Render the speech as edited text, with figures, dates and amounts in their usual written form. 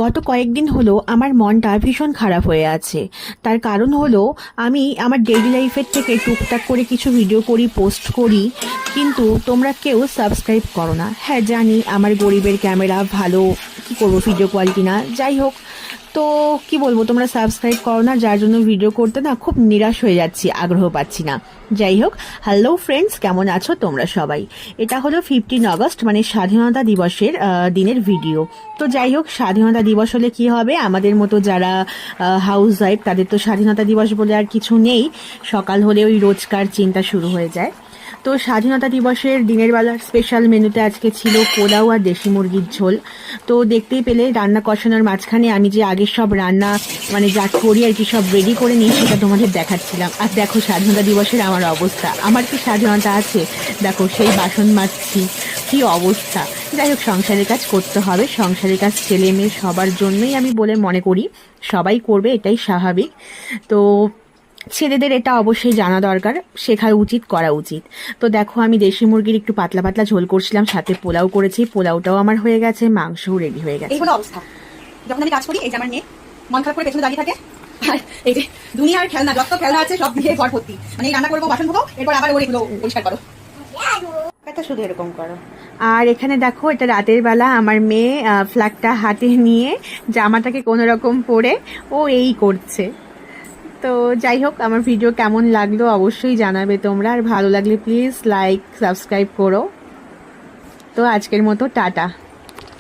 গত কয়েকদিন হলো আমার মনটা ভীষণ খারাপ হয়ে আছে। তার কারণ হলো আমি আমার ডেইলি লাইফের থেকে টুকটাক করে কিছু ভিডিও করি, পোস্ট করি, কিন্তু তোমরা কেউ সাবস্ক্রাইব করো না। হ্যাঁ জানি আমার গরিবের ক্যামেরা ভালো, কি করবো, ভিডিও কোয়ালিটি না, যাই হোক। তো কি বলবো, তোমরা সাবস্ক্রাইব করো না, যার জন্য ভিডিও করতে না খুব নিরাশ হয়ে যাচ্ছি, আগ্রহ পাচ্ছি না। যাই হোক, হ্যালো ফ্রেন্ডস, কেমন আছো তোমরা সবাই? এটা হলো 15 আগস্ট, মানে স্বাধীনতা দিবসের দিনের ভিডিও। তো যাই হোক, স্বাধীনতা দিবস হলে কি হবে, আমাদের মতো যারা হাউস ওয়াইফ তাদের তো স্বাধীনতা দিবস বলে আর কিছু নেই। সকাল হলে ওই রোজকার চিন্তা শুরু হয়ে যায়। তো স্বাধীনতা দিবসের দিনের বেলার স্পেশাল মেনুতে আজকে ছিল পোলাও আর দেশি মুরগির ঝোল। তো দেখতেই পেলে রান্না কষানোর মাঝখানে আমি যে আগের সব রান্না মানে যা করি আর কি সব রেডি করে নিই, সেটা তোমাদের দেখাচ্ছিলাম। আর দেখো স্বাধীনতা দিবসের আমার অবস্থা, আমার কি স্বাধীনতা আছে? দেখো সেই বাসন মাজছি, কি অবস্থা। যাই হোক, সংসারের কাজ করতে হবে, সংসারের কাজ ছেলে মেয়ে সবার জন্যই আমি বলে মনে করি, সবাই করবে, এটাই স্বাভাবিক। তো ছেলেদের এটা অবশ্যই জানা দরকার, শেখা উচিত, করা উচিত। তো দেখো আমি দেশি মুরগির একটু পাতলা পাতলা ঝোল করছিলাম, সাথে পোলাও করেছি, পোলাওটাও আমার হয়ে গেছে, মাংসও রেডি হয়ে গেছে। এই হলো অবস্থা। যখন আমি কাজ করি, এই যে আমার মেয়ে মন খারাপ করে পেছনে দাঁড়িয়ে থাকে, আর এই যে দুনিয়ার খেলনা, যত খেলনা আছে সব দিয়ে ঘর ভর্তি। মানে রান্না করবো, বাসন ধোবো, এরপর আবার ওর এগুলো পরিষ্কার করো, এটা শুধু এরকম করো। আর এখানে দেখো, এটা রাতের বেলা আমার মেয়ে ফ্ল্যাগটা হাতে নিয়ে জামাটাকে কোনো রকম পরে ও এই করছে। তো যাই হোক, আমার ভিডিও কেমন লাগলো অবশ্যই জানাবে তোমরা, আর ভালো লাগলে প্লিজ লাইক সাবস্ক্রাইব করো। তো আজকের মতো টাটা।